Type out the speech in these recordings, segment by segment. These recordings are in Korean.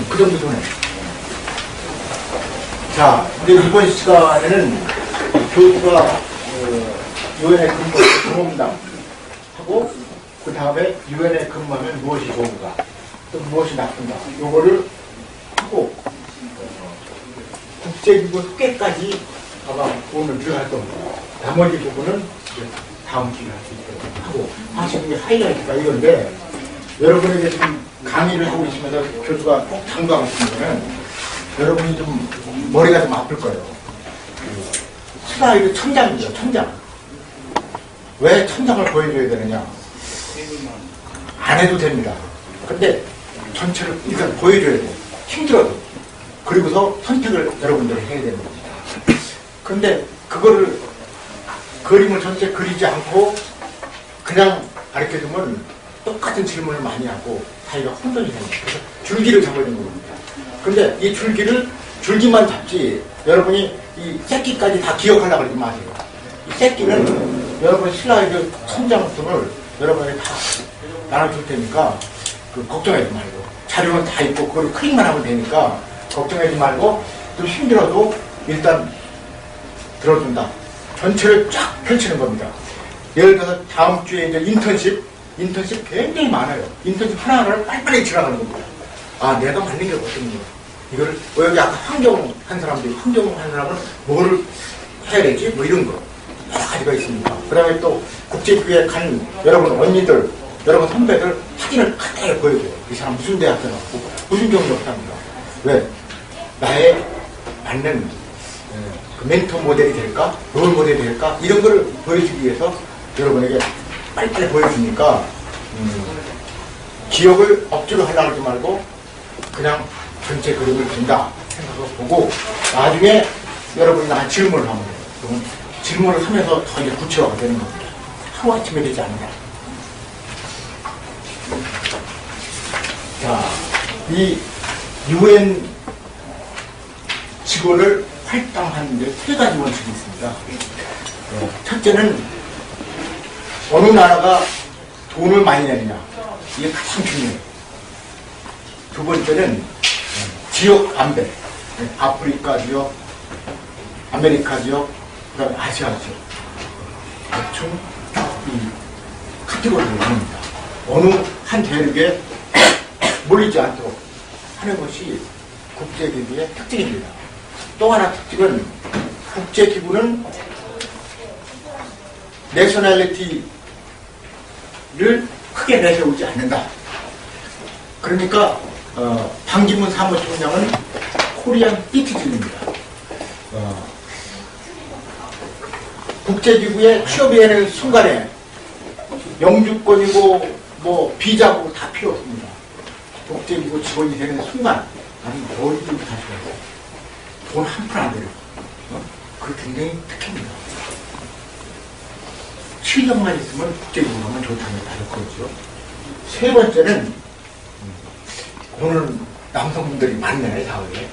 그 정도 손해. 자, 근데 이번 시간에는 교수가 유엔에 근무담 하고 그 다음에 유엔에 근무하면 무엇이 좋은가 또 무엇이 나쁜가 요거를 하고 국제기구 소개까지 아마 오늘 들어갈 겁니다. 나머지 부분은 다음 기회에 할 수 있도록 하고 사실 이게 하이라이트가 이건데 여러분에게 지금 강의를 하고 있으면서 교수가 꼭 참고하고 있으면 여러분이 좀 머리가 좀 아플 거예요. 슬라이드 천장이죠, 천장. 왜 천장을 보여줘야 되느냐? 안 해도 됩니다. 근데 전체를 일단 보여줘야 돼요. 힘들어도. 그리고서 선택을 여러분들이 해야 되는 겁니다. 근데 그거를 그림을 전체 그리지 않고 그냥 가르쳐주면 똑같은 질문을 많이 하고 사이가 혼돈이 됩니다. 그래서 줄기를 잡아야 되는 겁니다. 근데 이 줄기만 잡지 여러분이 이 새끼까지 다 기억하려고 하지 마세요. 이 새끼는 여러분 슬라이드 천장순을 여러분에게 다 나눠줄 테니까 걱정하지 말고 자료는 다 있고 그걸 클릭만 하면 되니까 걱정하지 말고 좀 힘들어도 일단 들어준다. 전체를 쫙 펼치는 겁니다. 예를 들어서 다음 주에 이제 인턴십 굉장히 많아요. 인턴십 하나하나를 빨리빨리 지나가는 겁니다. 아, 내가 맞는 게 어떤가. 이거를, 여기 아까 환경 한 사람은 뭐를 해야 되지? 뭐 이런 거. 여러 가지가 있습니다. 그 다음에 또 국제교회 간 여러분 언니들, 여러분 선배들 사진을 간단하게 보여줘요. 이 사람 무슨 대학 나왔고, 무슨 경력사입니다. 왜? 나의 맞는 그 멘토 모델이 될까? 롤 모델이 될까? 이런 거를 보여주기 위해서 여러분에게 빨리빨리 보여주니까 기억을 억지로 하려고 하지 말고 그냥 전체 그림을 본다 생각하고 보고 나중에 여러분이 나한테 질문을 하면 돼요. 그러면 질문을 하면서 더 이제 구체화가 되는 겁니다. 하루아침에 되지 않는다. 자, 이 UN 직원을 할당하는 데 세 가지 원칙이 있습니다. 첫째는 어느 나라가 돈을 많이 내느냐. 이게 가장 중요해요. 두 번째는 지역 안배. 아프리카 지역, 아메리카 지역, 그 다음에 아시아 지역. 대충 이 카테고리를 나눕니다. 어느 한 대륙에 몰리지 않도록 하는 것이 국제기구의 특징입니다. 또 하나 특징은 국제기구는 내셔널리티를 크게 내세우지 않는다. 그러니까 반기문 사무총장은 코리안 시티즌입니다. 국제기구에 취업해내는 순간에 영주권이고 뭐 비자고 다 필요 없습니다. 국제기구 직원이 되는 순간 나는 어디든지 다 좋아요. 돈 한 푼 안 들여. 그게 굉장히 특혜입니다. 7년만 있으면 국제기구 가면 좋다는 다를 거죠. 세 번째는 오늘 남성분들이 많네, 사회에.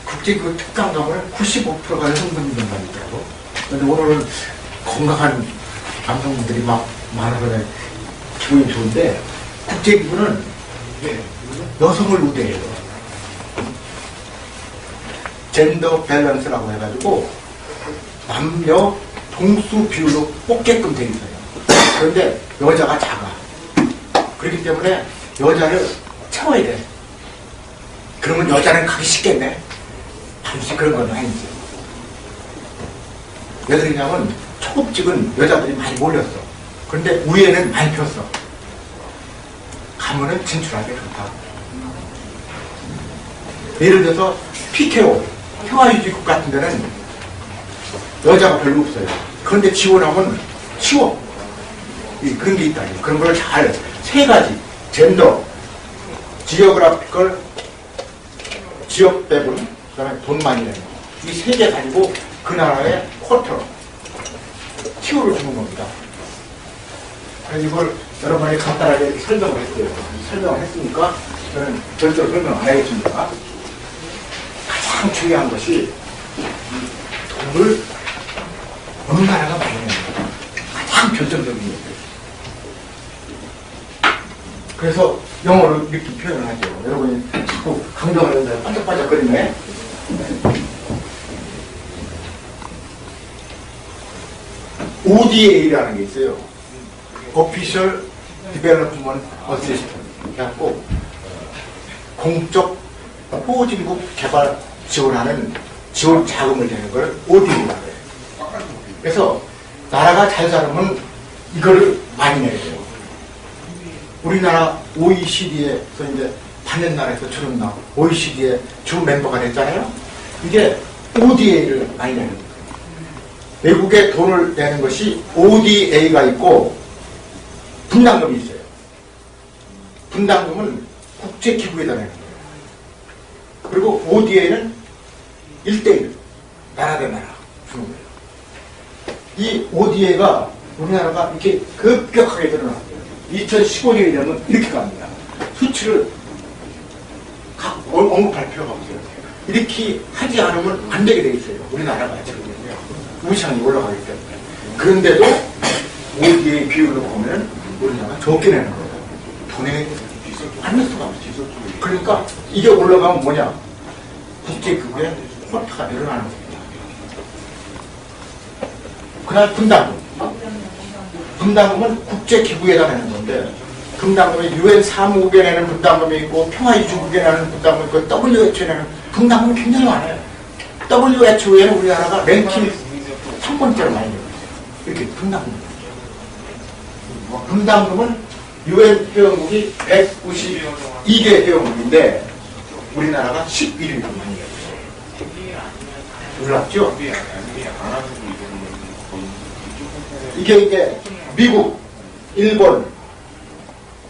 국제기구 특강 가면 95%가 여성분이 된다니까요. 그런데 오늘은 건강한 남성분들이 막 많아서 기분이 좋은데 국제기구는 여성을 우대해요. 젠더 밸런스라고 해가지고 남녀 동수 비율로 뽑게끔 돼 있어요. 그런데 여자가 작아. 그렇기 때문에 여자를 채워야 돼. 그러면 여자는 가기 쉽겠네. 반드시 그런 건 아니지. 왜 그러냐면 초급직은 여자들이 많이 몰렸어. 그런데 위에는 많이 폈어. 가면은 진출하기 좋다. 예를 들어서 PKO, 평화유지국 같은 데는 여자가 별로 없어요. 그런데 지원하면 쉬워. 그런 게 있다. 그런 걸 잘, 세 가지. 젠더, 지오그래피컬, 지역 배분, 그 다음에 돈 많이 내는 거. 이 세 개 가지고 그 나라의 쿼터, 치유를 주는 겁니다. 그래서 이걸 여러분이 간단하게 설명을 했어요. 설명을 했으니까 저는 절대로 설명 안 하겠습니다. 가장 중요한 것이 돈을 어느 나라가 많이 내는 가장 결정적인 거예요. 그래서 영어로 이렇게 표현을 하죠. 여러분이 자꾸 강조하는데 반짝반짝거리네. ODA라는 게 있어요. Official Development Assistance. 그래갖고 공적 후진국 개발 지원하는 지원 자금을 내는 걸 ODA라고 해요. 그래서 나라가 잘 살면 이거를 많이 내야 돼요. 우리나라 OECD에서 이제 받는 나라에서 주는 나 OECD의 주 멤버가 됐잖아요. 이게 ODA를 많이 내는 거예요. 외국에 돈을 내는 것이 ODA가 있고 분담금이 있어요. 분담금은 국제기구에다 내는 거예요. 그리고 ODA는 1대1 나라 대 나라 주는 거예요. 이 ODA가 우리나라가 이렇게 급격하게 늘어났어요. 2015년이 되면 이렇게 갑니다. 수치를 언급할 필요가 없어요. 이렇게 하지 않으면 안 되게 돼 있어요. 우리나라가 지금 우상이 올라가기 때문에. 그런데도 ODA 비율로 보면 우리나라가 적게 내는 거예요. 돈에 안 낼 수가 없어요. 그러니까 이게 올라가면 뭐냐? 국제기구의 쿼터가 늘어나는 겁니다. 그다음 분담금. 분담금은 국제기구에다 내는 건데, 분담금이 UN 사무국에 내는 분담금이 있고, 평화유지국에 내는 분담금이 있고, WHO에 내는 분담금이 굉장히 많아요. WHO에는 우리나라가 랭킹 3번째로 많이 내고 있어요. 이렇게 분담금. 분담금은 UN 회원국이 192개 회원국인데, 우리나라가 11위로 많이 내고 있어요. 놀랍죠? 이게 미국, 일본,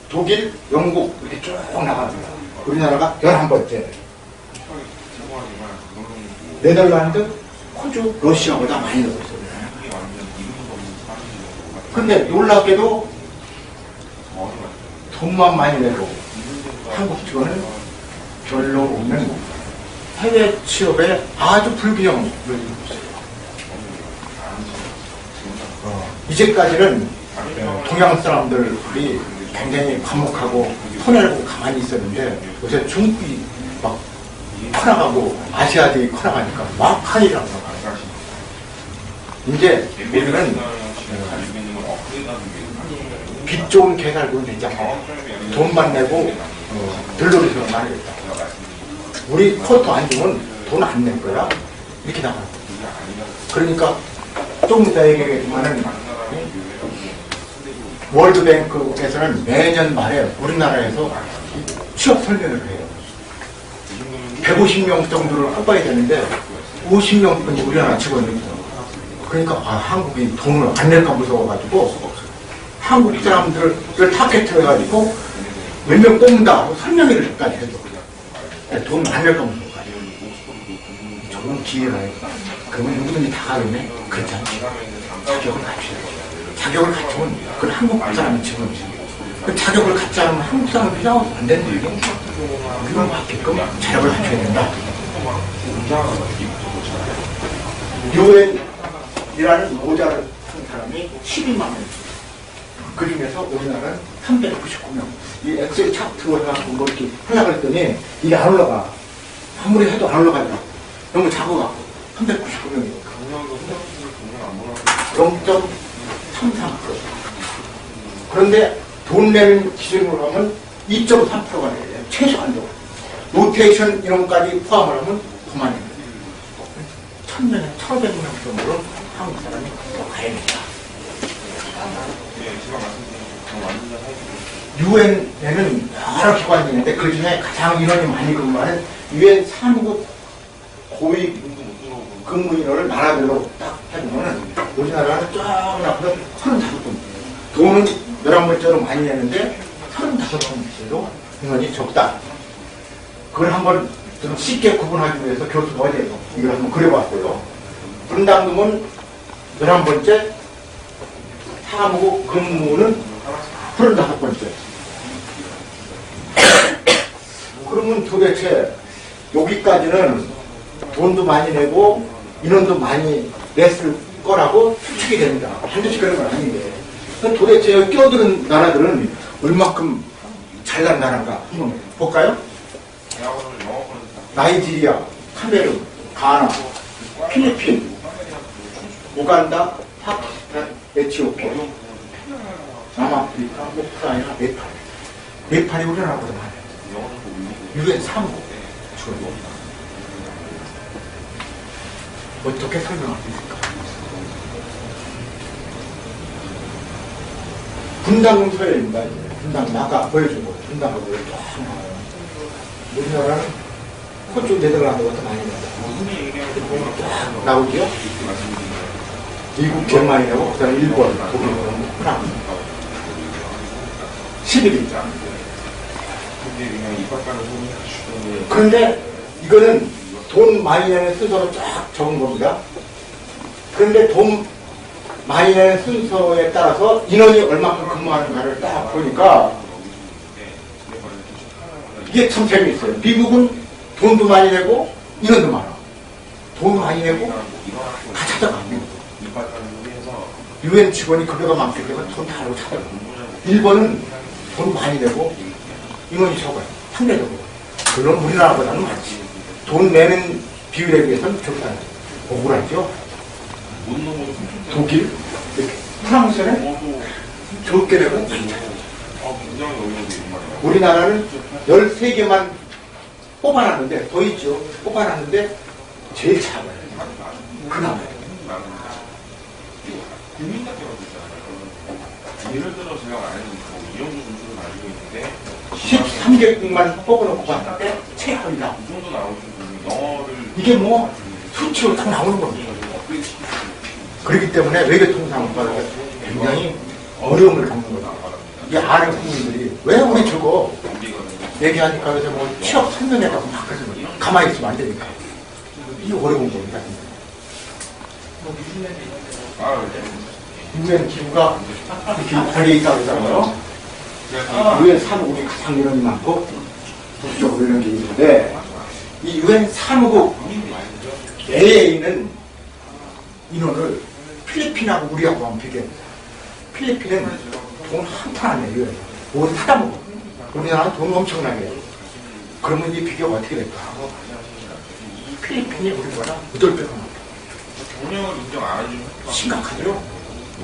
독일, 영국 이렇게 쭉 나갑니다. 우리나라가 11번째. 네덜란드, 호주, 러시아보다 많이 넣고 있어요. 근데 놀랍게도 돈만 많이 내고 한국 지원은 별로 없는 해외 취업에 아주 불균형을 이루고 있어요. 이제까지는 동양 사람들이 굉장히 과묵하고 터내고 가만히 있었는데 요새 중국이 막 커나가고 아시아들이 커나가니까 막 한이라고 나가요. 이제 우리는 빚 좋은 개살구는 되잖아요. 돈만 내고 들러리서 말이겠다. 우리 쿼터 안 주면 돈 안 낼 거야. 이렇게 나가요. 그러니까 좀 이따 얘기하겠지만은 월드뱅크에서는 매년 말에 우리나라에서 취업 설명을 해요. 150명 정도를 뽑아야 되는데 50명뿐이 우리나라 직원이거든요. 그러니까 한국이 돈을 안 낼까 무서워가지고 한국 사람들을 타겟으로 해가지고 몇 명 뽑는다 하고 설명회를까지 해줘. 돈을 안 낼까 무서워가지고 좋은 기회가 있어. 그러면 누구든지 다 가겠네? 그렇지 않지. 자격을 갖춰야 돼. 자격을 갖추면 그건 한국 사람이 직원이지. 그 자격을 갖지 않으면 한국 사람이 필요하면 안 되는 거예요. 그걸 받게끔 자격을 갖춰야 된다. 유엔이라는 모자를 한 사람이 12만 명. 그 중에서 우리나라는 399명. 이 엑셀 차트로 해갖고 뭐 이렇게 하려고 했더니 이게 안 올라가. 아무리 해도 안 올라가더라고. 너무 작아갖고 399명이니까. 0.33%. 그런데 돈 내는 기준으로 하면 2.3%가 돼요. 최소한도. 로테이션 이런 것까지 포함을 하면 그만입니다. 1,000명에 1,500명 정도로 한국 사람이 더 가야 된다. 유엔에는 여러 기관이 있는데 그 중에 가장 인원이 많이 근무하는 유엔 사무국 고위 근무 인원을 나라별로 딱 해보면 우리나라는 쫙 나가서 35분. 돈은 11번째로 많이 내는데 35번째로 인원이 적다. 그걸 한번 좀 쉽게 구분하기 위해서 교수가 어디에서 이걸 한번 그려봤고요. 분담금은 11번째, 사무국 근무는 35번째. 그러면 도대체 여기까지는 돈도 많이 내고 인원도 많이 냈을 거라고 추측이 됩니다. 반드시 그런 건 아닌데. 도대체 여기 끼어드는 나라들은 얼마큼 잘난 나라가 한번 볼까요? 나이지리아, 카메룬, 가나, 필리핀, 우간다, 파키스탄, 에티오피아, 남아프리카, 우크라이나, 네팔. 네팔이 우리나라보다 많아요. 유엔 사무국 주로. 어떻게 설명합니까? 분당 서열입니다. 분당 나가 보여주고 분당하고 이렇게 쫙 나와요. 우리나라는 그쪽 네덜란드보다 많이 나와요. 나오죠? 미국, 게르만이라고 그다음에 일본, 독일, 프랑스 11위. 그런데 이거는 돈 많이 내는 순서로 쫙 적은 겁니다. 그런데 돈 많이 내는 순서에 따라서 인원이 얼마큼 근무하는가를 딱 보니까 이게 참 재미있어요. 미국은 돈도 많이 내고 인원도 많아. 돈 많이 내고 다 찾아가. 유엔 직원이 급여가 많기 때문에 돈 다 알고 찾아가. 일본은 돈 많이 내고 인원이 적어요. 상대적으로. 물론 우리나라보다는 많지. 돈 내는 비율에 비해서는 적잖아요. 억울하죠? 독일, 프랑스는 적게 내고 우리나라는 13개만 뽑아놨는데 더 있죠. 뽑아놨는데 제일 작아요. 그나마 예를 들어 제가 아는 이영주 군수를 알고 있는데 13개국만 뽑아놓고 봤는데 최하위다. 이 정도 나오신 분이 영어를 이게 뭐 수치로 딱 나오는 겁니다. 그렇기 때문에 외교통상과가 굉장히 어려움을 겪는 거다. 이 아는 국민들이 왜 우리 저거 얘기하니까 그래서 뭐 취업 설명회라고 막 그러는 거예요. 가만히 있으면 안 되니까. 이 어려운 겁니다. 유엔 기구가 이렇게 달려 있다고 하잖아요. 유엔 사무국이 가장 인원이 많고 북쪽으로 이런 게 있는데 이 유엔 사무국 내에 있는 인원을 필리핀하고 우리하고 한번 비교해보자. 필리핀은 돈 한 푼 안 내요. 뭘 사다 먹어. 우리나라는 돈 엄청나게 해요. 그러면 이 비교가 어떻게 될까? 필리핀이 우리보다 8배가 많아요. 경력을 인정 안 해주면 심각하죠?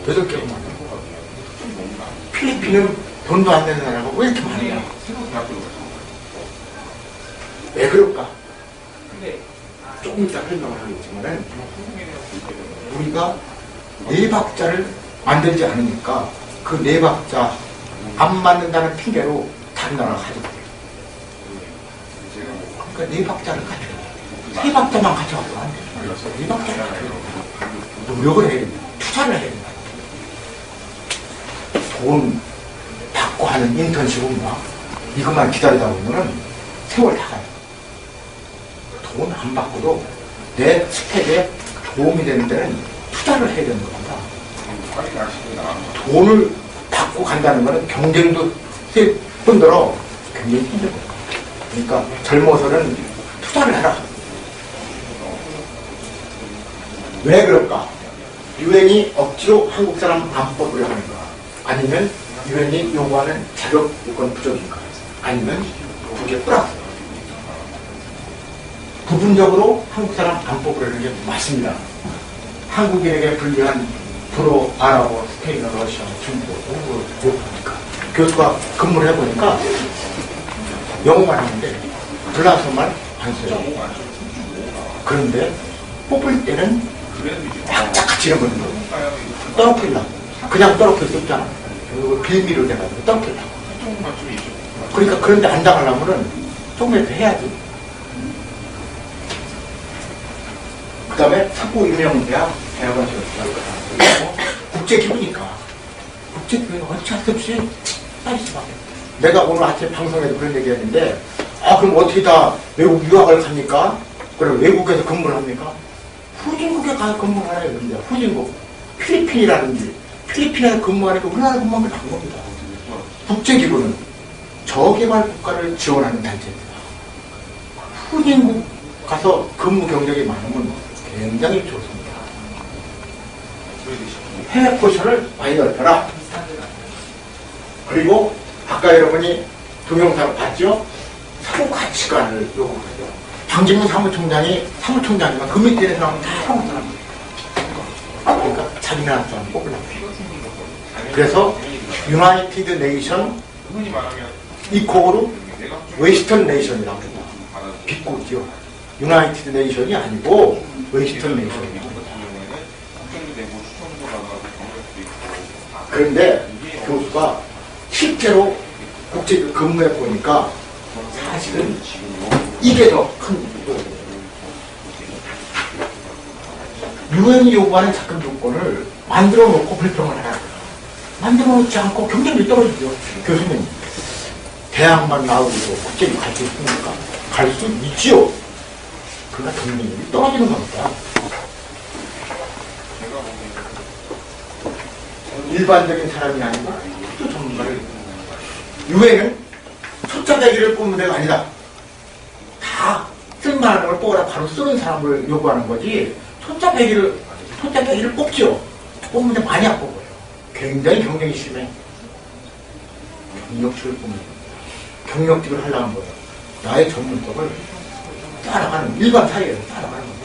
8개가 많아요. 필리핀은 돈도 안 내는 나라가 왜 이렇게 많냐? 왜 그럴까? 조금 이따 설명을 하겠지만 우리가 네 박자를 만들지 않으니까 그 네 박자 안 맞는다는 핑계로 다른 나라가 가져가요. 그러니까 네 박자를 가져요. 세 박자만 가져가도 안 돼요. 네 박자를 가져요. 노력을 해야 됩니다. 투자를 해야 됩니다. 돈 받고 하는 인턴십은요. 이것만 기다리다 보면은 세월 다 가요. 돈 안 받고도 내 스펙에 도움이 되는 데는 투자를 해야 되는 겁니다. 돈을 받고 간다는 것은 경쟁도 셀 뿐더러 굉장히 힘들 거예요. 그러니까 젊어서는 투자를 해라. 왜 그럴까? 유엔이 억지로 한국 사람 안 뽑으려 하는가? 아니면 유엔이 요구하는 자격 요건 부족인가? 아니면 그게 플러스? 부분적으로 한국 사람 안 뽑으려는 게 맞습니다. 한국인에게 불리한 프로, 아랍어, 스페인어, 러시아, 중국, 못 보니까 교수가 근무를 해보니까 영어만 하는데 불란서만 안 써요. 그런데 뽑을 때는 약자같이 이런 거는 떨어뜨리려고. 그냥 떨어뜨릴 수 없잖아. 빌미를 내가지고 떨어뜨리려고. 그러니까 그런데 안 당하려면은 조금이라도 해야지. 그 다음에 사고 유명대학 대학원 지었어요. 국제기구니까. 국제기구는 어쩔 수 없이 빨리 수밖에. 내가 오늘 아침에 방송에서 그런 얘기 했는데, 그럼 어떻게 다 외국 유학을 갑니까? 그럼 외국에서 근무를 합니까? 후진국에 가서 근무를 해야 됩니다. 후진국. 필리핀이라든지, 필리핀에서 근무하니까 우리나라 근무하면 나은 겁니다. 국제기구는 저개발 국가를 지원하는 단체입니다. 후진국 가서 근무 경력이 많으면 굉장히 좋습니다. 해외 포션을 많이 넓혀라. 그리고 아까 여러분이 동영상 봤죠? 사고 가치관을 요구하죠. 방진문 사무총장이면 그 밑에 있는 사람은 다 한국 사람이에요. 그러니까 자기 나라 사람 뽑으려고 해요. 그래서 유나이티드 네이션 이코로 웨스턴 네이션이라고 합니다. 비꼬지요. 유나이티드 네이션이 아니고 웨스턴 네이션이에요. 그런데 교수가 실제로 국제적 근무해 보니까 사실은 이게 더 큰 유엔이 요구하는 작전 조건을 만들어 놓고 불평을 하라. 만들어 놓지 않고 경쟁력이 떨어지죠. 교수님, 대학만 나오고 국제를 갈 수 있습니까? 갈 수 있지요. 그러나 경쟁력이 떨어지는 겁니다. 일반적인 사람이 아니고 또 전문가를 유엔은 초짜배기를 뽑는 데가 아니다. 다 쓸만한 걸 뽑아라 바로 쓰는 사람을 요구하는 거지. 초짜배기를 뽑죠. 뽑는데 많이 안 뽑아요. 굉장히 경쟁이 심해. 경력직을 뽑는 거예요. 경력직을 하려는 거예요. 나의 전문성을 따라가는 일반 사회에서 따라가는 거예요.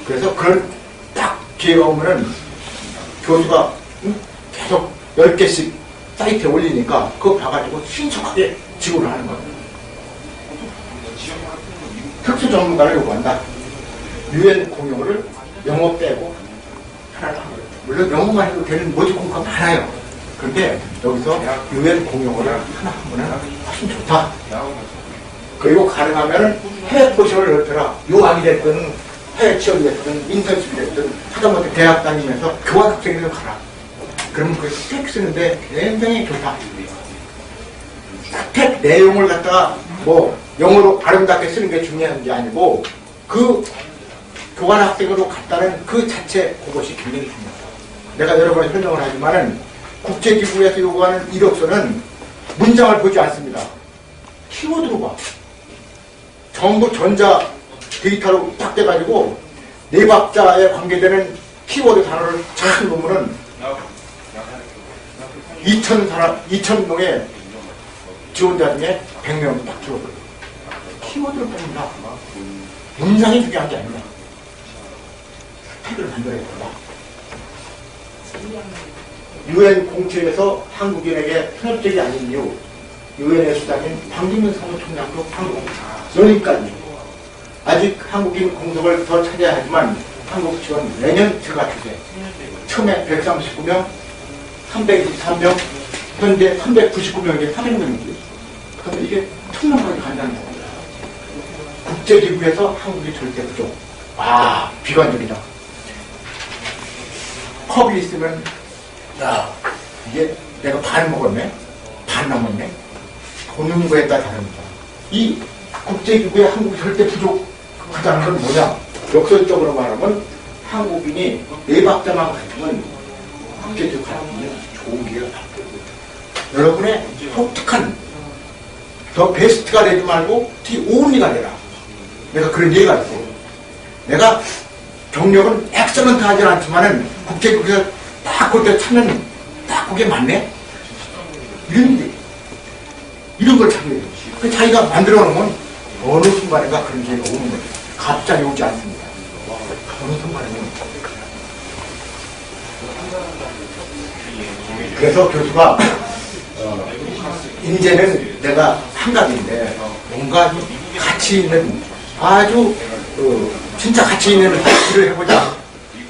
그래서 그런 딱 기회가 오면은 교수가 계속 10개씩 사이트에 올리니까 그거 봐가지고 신속하게 지원을 하는 거예요. 특수 전문가를 요구한다. 유엔 공용어를 영어 빼고 하나를 한 거예요. 물론 영어만 해도 되는 모집 공부가 많아요. 그런데 여기서 유엔 공용어를 하나 하면 훨씬 좋다. 그리고 가능하면 해외 포션을 넓혀라. 유학이 됐든 해외 취업이 됐든 인턴십이 됐든 하다못해 대학 다니면서 교환 학생으로 가라. 그러면 그 스펙 쓰는데 굉장히 좋다. 스펙 내용을 갖다가 뭐 영어로 아름답게 쓰는 게 중요한 게 아니고 그 교환 학생으로 갔다는 그 자체 그것이 굉장히 중요하다. 내가 여러 번 설명을 하지만은 국제기구에서 요구하는 이력서는 문장을 보지 않습니다. 키워드로 봐. 전부 전자 데이터로 딱 돼가지고 네 박자에 관계되는 키워드 단어를 잘 보면은 2,000명의 지원자 중에 100명 딱 줄어들어요. 키워드를 뺍니다. 문장이 중요한 게 아닙니다. 스펙을 만들어야 된다. 유엔 공채에서 한국인에게 편협적이 아닌 이유, 유엔의 수장인 방진문 사무총장도 한국. 그러니까 아직 한국인 공석을 더 찾아야 하지만 한국 지원 내년 제가 주세. 처음에 139명, 323명, 현재 399명인데 300명이지. 그런데 이게 투명하게 간다는 겁니다. 국제기구에서 한국이 절대 부족. 아, 비관적이다. 컵이 있으면, 야, 이게 내가 반 먹었네? 반 남았네? 보는 거에 따라 다릅니다. 이 국제기구에 한국이 절대 부족하다는 건 뭐냐? 역설적으로 말하면 한국인이 네 박자만 가지면 국제기구 가지면 좋은 기회가 바뀌어요. 여러분의 독특한 더 베스트가 되지 말고 더 온리가 되라. 내가 그런 얘기가 있어요. 내가 경력은 엑셀런트 하진 않지만은 국제기구에서 딱 그때 찾는 딱 그게 맞네? 이런 걸 찾는 거예요. 그 자기가 만들어 놓으면 어느 순간인가 그런 기회가 오는 거예요. 갑자기 오지 않습니다. 어느 순간에는. 그래서 교수가 이제는 내가 한갑인데 뭔가 가치 있는 아주 진짜 가치 있는 일을 해보자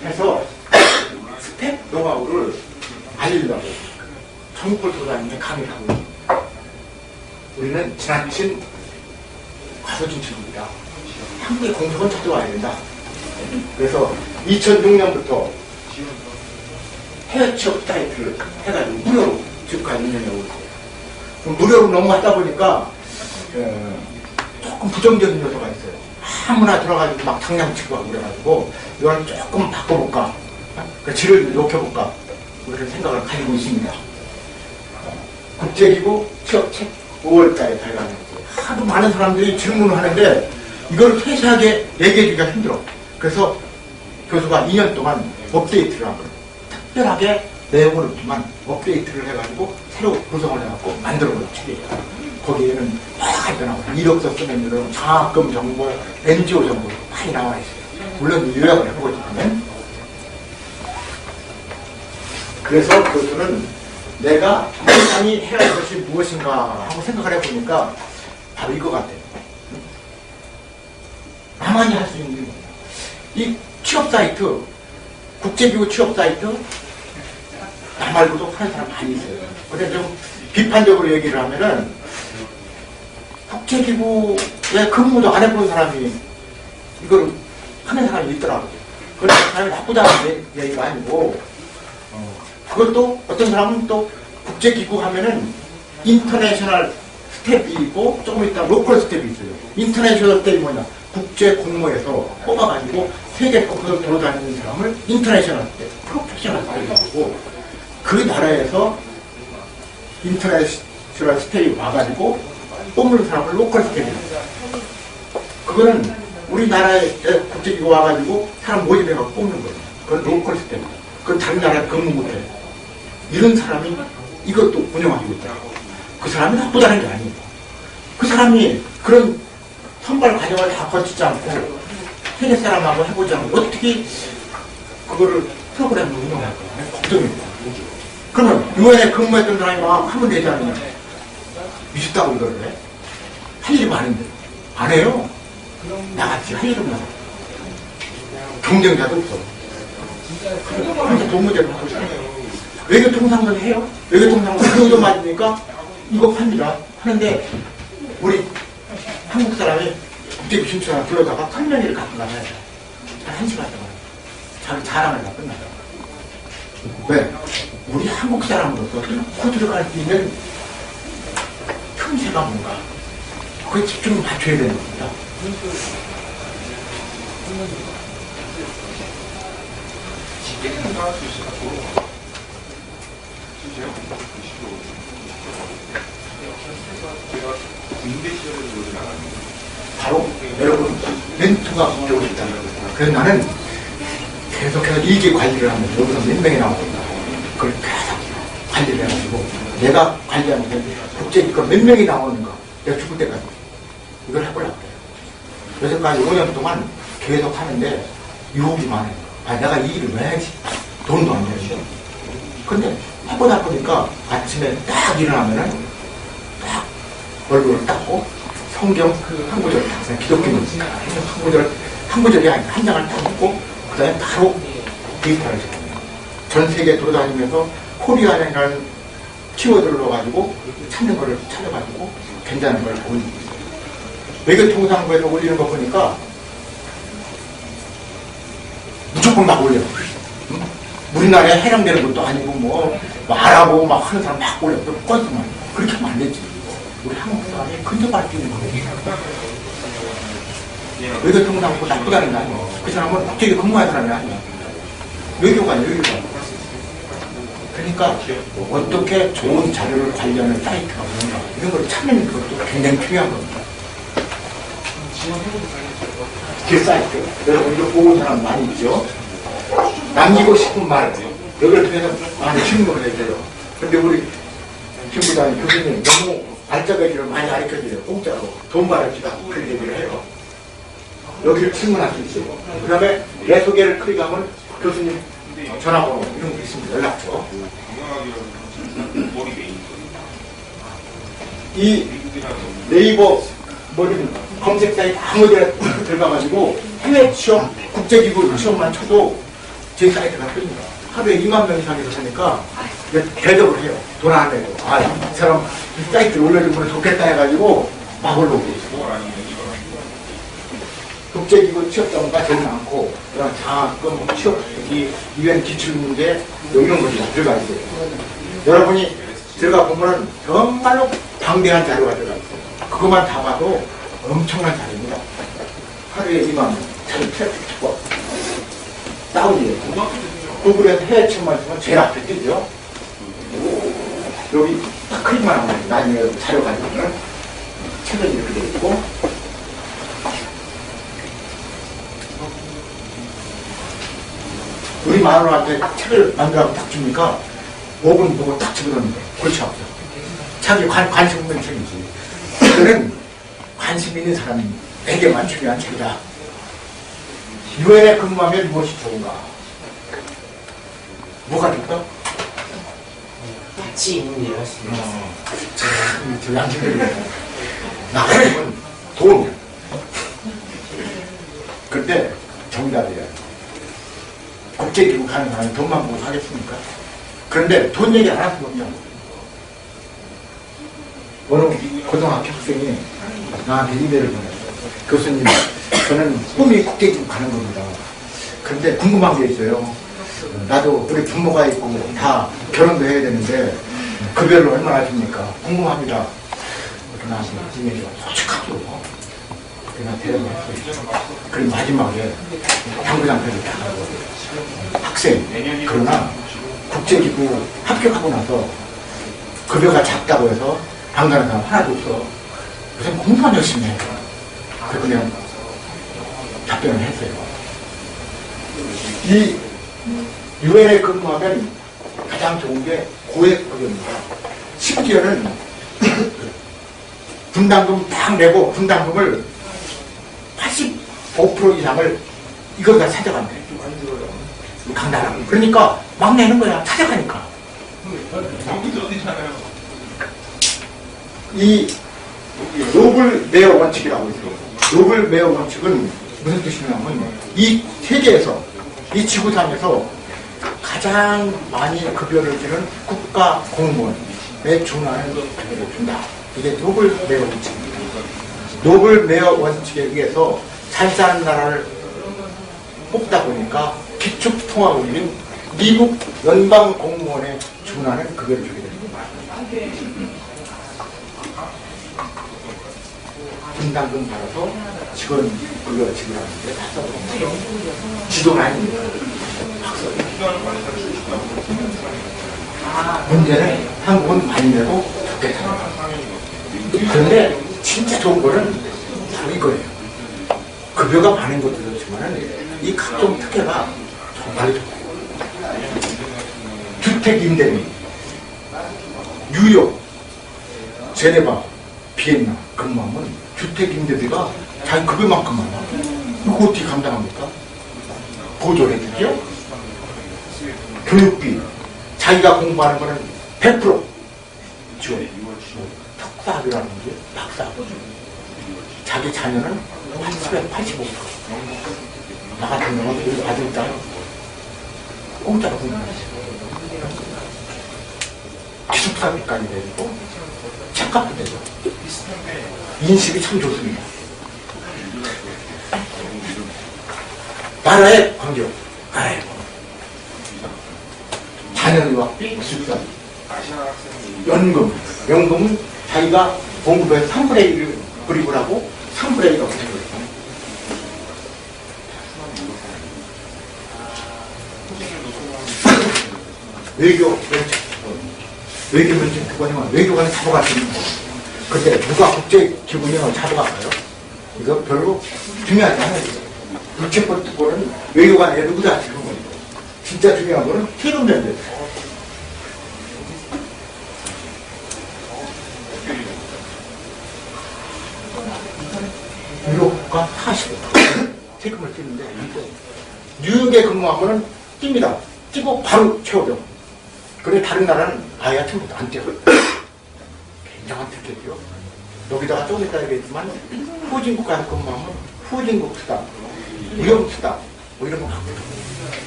해서 스펙 노하우를 알리려고 전국을 돌아다니며 강의를 하고 있습니다. 우리는 지나친 과소진출입니다. 한국의 공석은 찾아와야 된다. 그래서 2006년부터 해외 취업 사이트를 해가지고 무료로 지금까지 운영하고 있어요. 무료로 너무 하다 보니까 조금 부정적인 요소가 있어요. 아무나 들어가지고 막 장난치고 하고 그래가지고 이걸 조금 바꿔볼까, 그 질을 높여볼까 그런 생각을 가지고 있습니다. 국제기구 취업책 5월달에 발간했어요. 하도 많은 사람들이 질문을 하는데 이걸 세세하게 얘기해주기가 힘들어. 그래서 교수가 2년 동안 업데이트를 한 거예요. 특별하게 내용을 없지만 업데이트를 해가지고 새로 구성을 해갖고 만들어놓은 책이에요. 거기에는 여러 가지가 나와요. 이력서 쓰는 일은 장학금 정보, NGO 정보 많이 나와 있어요. 물론 요약을 해보자면 그래서 그것은 내가 당장이 해야 할 것이 무엇인가 하고 생각을 해보니까 바로 이거 같아요. 나만이 할 수 있는 게 뭐냐. 이 취업 사이트, 국제기구 취업 사이트, 나 말고도 하는 사람 많이 있어요. 근데 좀 비판적으로 얘기를 하면은 국제기구에 근무도 안 해본 사람이 이걸 하는 사람이 있더라고요. 그런 사람이 나쁘다는 얘기가 아니고, 그것도 어떤 사람은 또 국제기구 하면은 인터내셔널 스텝이 있고 조금 있다 로컬 스텝이 있어요. 인터내셔널 스텝이 뭐냐? 국제 공모에서 뽑아가지고 세계 곳을 돌아다니는 사람을 인터내셔널 스텝, 프로페셔널 스텝이고 그 나라에서 인터내셔널 스텝이 와가지고 뽑는 사람을 로컬 스텝이에요. 그거는 우리나라에 국제기구 와가지고 사람 모집해서 뽑는 거예요. 그건 로컬 스텝이에요. 그건 다른 나라에 근무 못해요. 이런 사람이 이것도 운영하고 있더라고. 그 사람이 나쁘다는 게 아니에요. 그 사람이 그런 선발 과정을 다 거치지 않고 세계 사람하고 해보지 않고 어떻게 그거를 프로그램을 운영할 거야. 걱정입니다. 그러면 유엔에 근무했던 사람이 막 하면 되지 않느냐. 미쳤다고 이걸 해? 할 일이 많은데. 안 해요. 나같이 할 일은 많아. 경쟁자도 없어. 그래서 돈 문제를 하고 있어요. 외교통상을 해요? 외교통상을 그것도 맞으니까 이거 팝니다. 하는데 우리 한국 사람이 국제기 신청을 불러다가 설명회를 갖고 나가야 돼. 한 시간 동안. 자기 자랑을 다 끝나요. 왜? 우리 한국 사람으로서 뚫고 들어갈 수 있는 틈새가 뭔가. 그에 집중을 맞춰야 되는 겁니다. 집계는 할수 있을까? 제가 군대 시절에 보지 않았는데 바로 여러분 멘트가 되고 있다는 거예요. 그래서 나는 계속해서 일기 관리를 하면서 여기서 몇 명이 나오니까 그걸 계속 관리를 해가지고 내가 관리하면서 국제기구가 몇 명이 나오는가 내가 죽을 때까지 이걸 해보려고 그래요. 여태까지 5년 동안 계속 하는데 유혹이 많아요. 아, 내가 이 일을 왜 해야지? 돈도 안 내는데. 근데 해보다 보니까 아침에 딱 일어나면은 딱 얼굴을 닦고 성경 한 구절 딱 써요. 기독교니까 한 구절이 아니라 한 장을 딱 읽고 그 다음에 바로 데이터를 시켜요. 전 세계 돌아다니면서 코리안이라는 키워드를 넣어가지고 찾는 거를 찾아가지고 괜찮은 걸 올리고 있어요. 외교통상부에서 올리는 거 보니까 무조건 막 올려요. 우리나라에 해당되는 것도 아니고 뭐 알아보고 막 하는 사람 막 올려. 꺼지만 그렇게 하면 안 되지. 우리 한국 사람이 근접할 수 있는 거예요. 외교통상부 나쁘다는 게 아니에요. 그 사람은 갑자기 근무할 사람이 아니야. 외교가 아니에요, 외교가. 그러니까 어떻게 좋은 자료를 관리하는 사이트가 뭔가 이런 걸 찾는 것도 굉장히 중요한 겁니다. 그 사이트, 여러분 이거 보는 사람 많이 있죠? 남기고 싶은 말, 여기를 통해서 많이 질문을 해야 돼요. 근데 우리 김부장 교수님 너무 발자취를 많이 가르쳐줘요. 공짜로 돈 받아주다 그런 얘기를 해요. 여기를 질문할 수 있어요. 그 다음에 내 소개를 클릭하면 교수님 전화번호 이런 게 있습니다. 연락처. 이 네이버 뭐든 검색 사이트 아무 데나 들어가가지고 해외 취업, 국제기구 취업만 쳐도 제 사이트가 뜹니다. 하루에 2만 명 이상이 있으니까 대접을 해요. 돈 안 내고. 아, 이 사람 이 사이트를 올려주면 좋겠다 해가지고 막 올라오고 있어요. 국제기구 취업 자문가 제일 많고, 그다음 장학금, 취업, 유엔 기출문제, 이런 것이 다 들어가 있어요. 여러분이 들어가 보면은 정말로 방대한 자료가 들어가 있어요. 그것만 다 봐도 엄청난 자료입니다. 하루에 2만 명. 자료 트래픽 축법. 다운이에요. 구글에서 해외 취업만 쓰면 제일 앞에 뜨죠. 여기 딱 클릭만 하면 나중에 자료 가지고는 책은 이렇게 되어 있고, 우리 마누라한테 책을 만들라고 딱 주니까 5분 보고 딱 집어넣는 거예요. 골치 아프죠. 자기 관심 없는 책이지. 이거는 관심 있는 사람에게만 중요한 책이다. 유엔에 근무하면 무엇이 좋은가? 뭐가 좋다? 같이 있는 일을 할 수 있는 저 양심들이 나가면 돈. 근데 정답이에요. 국제기구 가는 사람이 돈만 보고 가겠습니까? 그런데 돈 얘기 안 할 수가 없잖아. 어느 고등학교 학생이 나한테 이메일을 보냈어. 교수님, 저는 꿈이 국제기구 가는 겁니다. 그런데 궁금한 게 있어요. 나도 우리 부모가 있고 다 결혼도 해야 되는데 급여를 얼마나 줍니까? 궁금합니다. 그렇게 나한테 이메일이 솔직하고 그냥 대답을 했어요. 그리고 마지막에 당구장패를 당하고 학생, 그러나 국제기구 합격하고 나서 급여가 작다고 해서 안 가는 사람 하나도 없어. 무슨 공부만 열심히 해. 그래서 그냥 답변을 했어요. 이 유엔에 근무하면 가장 좋은 게 고액급여입니다. 심지어는 분담금 딱 내고 분담금을 85% 이상을 이걸 다 찾아간대. 강나라. 그러니까 막 내는 거야. 찾아가니까. 이 노블 메어 원칙이라고 있어요. 노블 메어 원칙은 무슨 뜻이냐면 이 세계에서 이 지구상에서 가장 많이 급여를 주는 국가 공무원에 준하는 급여를 준다. 이게 노블 메어 원칙입니다. 노블 메어 원칙에 의해서 잘 사는 나라를 뽑다 보니까 기축통화국인 미국 연방 공무원에 준하는 급여를 주게 됩니다. 분담금 받아서 직원 급여 지불하는데 다 써버립니다. 지도는 아닙니다. 문제는 한국은 많이 내고 적게 삽니다. 그런데 진짜 좋은 거는 바로 이거예요. 급여가 많은 것도 좋지만 이 각종 특혜가 정말 좋고 주택 임대비 뉴욕, 제네바, 비엔나 근무하면 주택 임대비가 자기 급여만큼 많아. 이거 어떻게 감당합니까? 보조를 해주죠. 교육비 자기가 공부하는 거는 100% 지원. 석사학위라는 게 박사학위. 자기 자녀는 85%. 나 같은 경우는 우리 아들 딸 공짜로 공부했어요. 기숙사비까지 내고 책값도 되죠. 인식이 참 좋습니다. 나라의 관계, 나라의 자녀 유학비, 기숙사비, 연금은 자기가 공급해서 3분의 1을 불입을 하고 3분의 1을 부채를 했어요. 외교면 그거냐면 외교관은 자도가 되는 거예요. 근데 누가 국제기구냐면 자도가 가요? 이거 별로 중요하지 않아요. 국제법 듣고는 외교관에 누구다 지금 거예요. 진짜 중요한 거는 세금면제. 유럽과 40% 세금을 띄는데 뉴욕에 근무하면은 띱니다. 띄고 바로 채워져. 그런데 다른 나라는 아예 아침부터 안 띄어요. 굉장한 특혜죠. 여기다가 조금 이따 얘기했지만 후진국가에 근무하면 후진국 수당, 무역 수당 뭐 이런 거 갖고 있어요.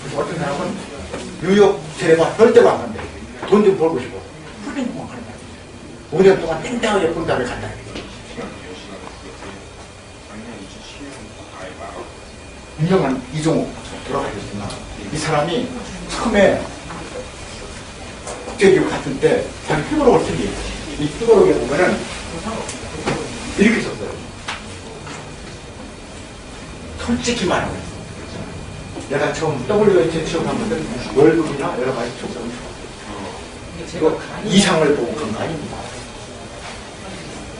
그래서 어떤 사람은 뉴욕 제네바 절대로 안 간대. 돈 좀 벌고 싶어. 후진국만 가는 거야. 5년 동안 땡땡하게 본 다음에 간다. 유명한 이종옥 돌아가셨지만 이 사람이 처음에 국제기구 갔을 때 자기 피부록을 쓰기 이 피부록에 보면은 이렇게 썼어요. 솔직히 말하면 내가 처음 WHO 취업하면은 월급이나 여러 가지 조건이 이거 이상을 보고 간 거 아닙니다.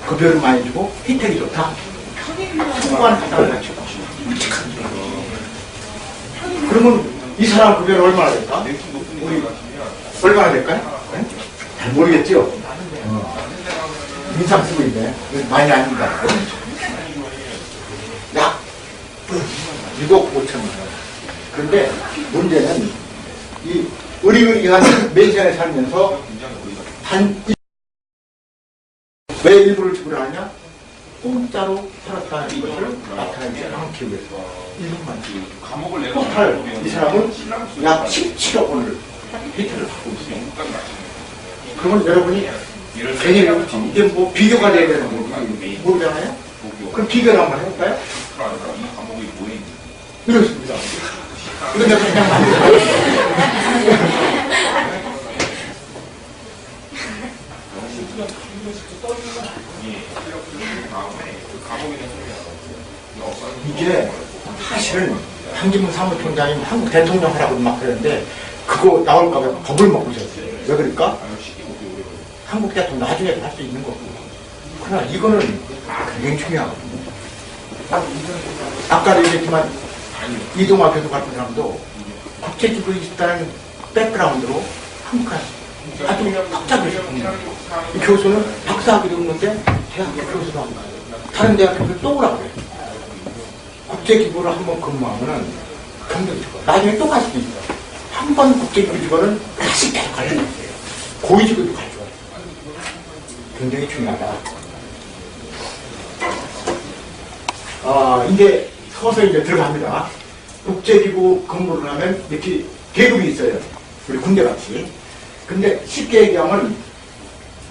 급여를 많이 주고 혜택이 좋다. 풍부한 사람을 갖추고 그러면 이 사람 급여는 얼마나 될까? 우리 얼마나 될까요? 네? 잘 모르겠죠? 인상 쓰고 있네. 많이 아닙니다. 약 6억 5천만 원. 그런데 문제는 이 의리의리한 맨션에 살면서 왜 일부를 지불하냐? 공짜로 살았다는 것을 나타내지 않기 위해서 1분만 감옥을 내가 토탈 이 사람은 약 17억 원을 혜택을 받고 있어요. 그러면 여러분이 괜히 그렇지. 이게 뭐 비교가 돼야 되는 거지. 모르잖아요? 그럼 비교를 한번 해볼까요? 이 감옥이 뭐에 이렇습니다. 이건 내가 그냥 만들어요. 이게 사실은 한기문 사무총장이 한국 대통령 하라고 막 그랬는데 그거 나올까봐 겁을 먹고 있었어요. 왜 그럴까? 한국 대통령 나중에도 할 수 있는 거고. 그러나 이거는 굉장히 중요하거든요. 아까도 얘기했지만 이동화 교수 같은 사람도 국제기구에 있다는 백그라운드로 한국에 아주 복잡해졌습니다. 이 교수는 박사학위도 없는데 대학교 교수도 안 가요. 다른 대학교를 또 오라고 해요. 국제기구를 한번 근무하면은 경력이 좋아. 나중에 또 갈 수도 있어. 한 번 국제기구 직원은 다시 계속 가려고 했어요. 고위직으로 가져와요. 굉장히 중요하다. 이제 서서 이제 들어갑니다. 국제기구 근무를 하면 이렇게 계급이 있어요. 우리 군대 같이. 근데 쉽게 얘기하면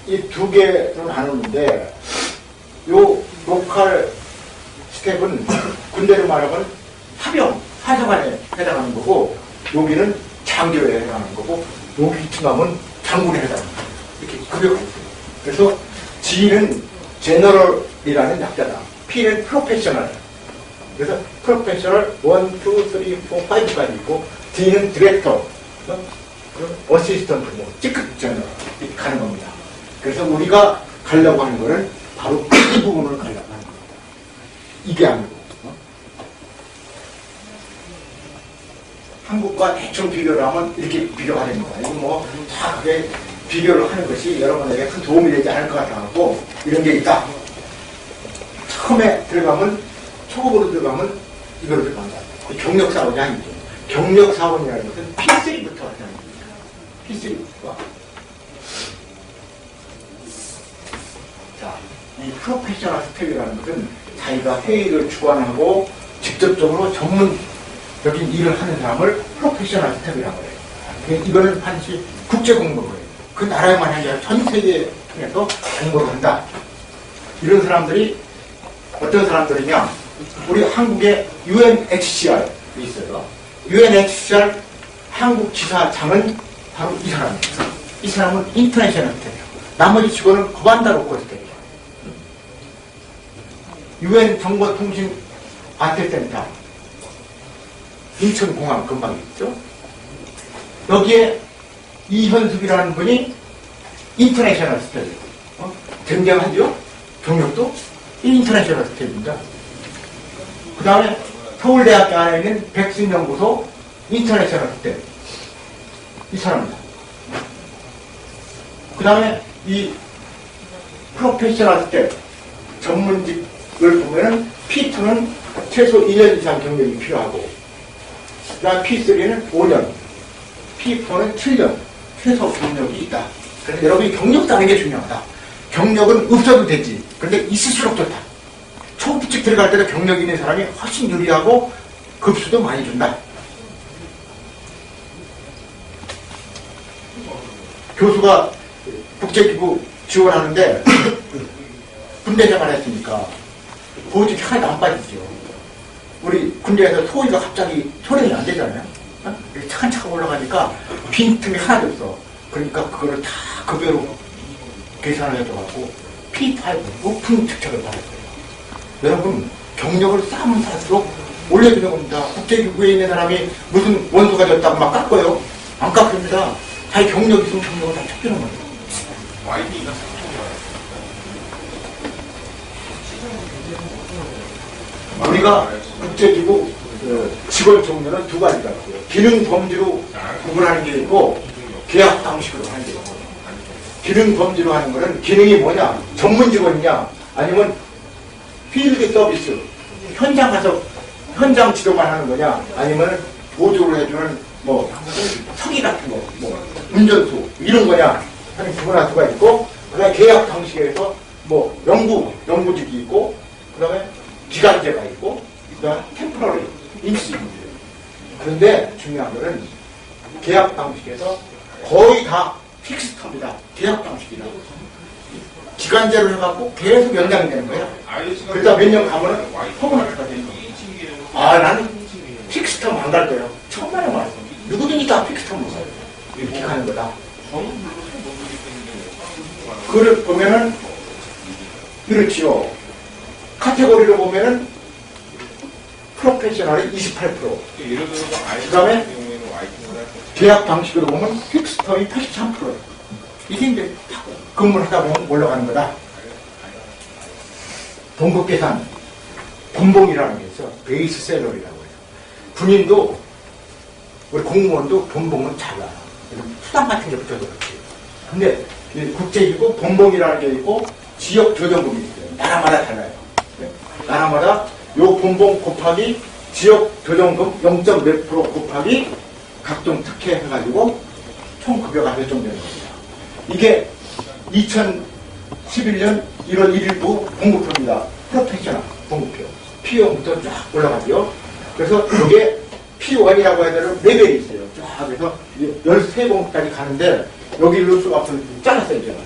이 두 개로 나누는데 요 로컬 스텝은 군대로 말하면 사병, 사사관에 해당하는 거고 여기는 장교에 해당하는 거고 여기 층하면 장군에 해당하는 거고 이렇게 급여가 있어요. 그래서 G는 제너럴이라는 약자다. P는 프로페셔널. 그래서 프로페셔널 1, 2, 3, 4, 5까지 있고 D는 디렉터, 어시스턴트, 찌끗 제너럴 이렇게 가는 겁니다. 그래서 우리가 가려고 하는 거는 바로 이 부분을 가려고 하는 거예요. 이게 아니고 한국과 대충 비교를 하면 이렇게 비교가 됩니다. 이거 뭐 다 그게 비교를 하는 것이 여러분에게 큰 도움이 되지 않을 것 같아서 이런 게 있다. 처음에 들어가면 초급으로 들어가면 이걸로 들어간다. 경력사원이 아니죠. 경력사원이라는 것은 P3부터 하는 겁니다. P3부터. 자, 이 프로페셔널 스텝이라는 것은 자기가 회의를 주관하고 직접적으로 전문적인 일을 하는 사람을 프로페셔널 스텝이라고 해요. 이거는 반드시 국제 공부를 해요. 그 나라에만 아니라 전 세계에 통해서 공부를 한다. 이런 사람들이 어떤 사람들이냐? 우리 한국에 UNHCR이 있어요. UNHCR 한국 지사장은 바로 이 사람입니다. 이 사람은 인터내셔널 스텝이에요. 나머지 직원은 거반다 로컬 스텝이에요. UN 정보통신 아트센터 인천공항 근방에 있죠. 여기에 이현숙이라는 분이 인터내셔널 스텝이에요. 굉장하죠? 경력도 인터내셔널 스텝입니다. 그 다음에 서울대학교 안에 있는 백신연구소 인터내셔널 스텝 이 사람입니다. 그 다음에 이 프로페셔널 스텝 전문직을 보면은 P2는 최소 2년 이상 경력이 필요하고 그 다음 P3는 5년 P4는 7년 최소 경력이 있다. 그래서 여러분이 경력 따는 게 중요하다. 경력은 없어도 되지. 그런데 있을수록 좋다. 초급직 들어갈 때도 경력 있는 사람이 훨씬 유리하고 급수도 많이 준다. 교수가 국제기구 지원하는데 군대 생활했으니까 보직이 하나도 안 빠지죠. 우리 군대에서 소위가 갑자기 소령이 안 되잖아요. 차근차근 올라가니까 빈틈이 하나도 없어. 그러니까 그거를 다 급여로 계산을 해줘갖고 P5 높은 직책을 받았어요. 여러분 경력을 쌓으면 쌓을수록 올려주는 겁니다. 국제기구에 있는 사람이 무슨 원수가 됐다고 막 깎아요. 안 깎습니다. 자기 경력이 있으면 경력을 다 척주는 거예요. YB가 우리가 국제기구 직원 종류는 두 가지가 있고요. 기능 범주로 구분하는 게 있고 계약 방식으로 하는 게 있고 기능 범주로 하는 거는 기능이 뭐냐? 전문 직원이냐? 아니면 필드 서비스, 현장 가서 현장 지도만 하는 거냐? 아니면 보조를 해주는 뭐 서기 같은 거, 뭐 운전수 이런 거냐? 하는 구분할 수가 있고, 그다음에 계약 방식에서 뭐 영구직이 있고, 그다음에 기간제가 있고, 그다음에 템포러리 임시. 그런데 중요한 거는 계약 방식에서 거의 다 픽스터입니다. 계약 방식이라. 기간제로 해갖고 계속 연장이 되는 거예요. 그러다 몇 년 가면은 퍼머넌트가 되는 거예요. 아, 나는 픽스터 안 갈 거예요. 천만에 말이야. 누구든지 다 픽스터 못 가요. 이렇게 가는 거다. 그걸 보면은, 그렇지요. 카테고리로 보면은, 프로페셔널이 28%. 그 다음에, 계약 방식으로 보면, 픽스터이 83%예요. 이게 이제 근무를 하다 보면 올라가는 거다. 봉급 계산, 본봉이라는 게 있어. 베이스 셀러리라고 해요. 군인도, 우리 공무원도 본봉은 작아. 수당 같은 게 붙어서 그렇지. 근데 국제기구 본봉이라는 게 있고 지역 조정금이 있어요. 나라마다 달라요. 나라마다 요 본봉 곱하기 지역 조정금 0. 몇 프로 곱하기 각종 특혜 해가지고 총 급여가 결정되는 겁니다. 이게 2011년 1월 1일부 봉급표입니다. 프로페셔널 봉급표. P1부터 쫙 올라가죠. 그래서 이게 P1이라고 해야 되는 레벨이 있어요. 쫙 해서 13봉까지 가는데 여기 넣을 수가 없어서 잘랐어요, 제가.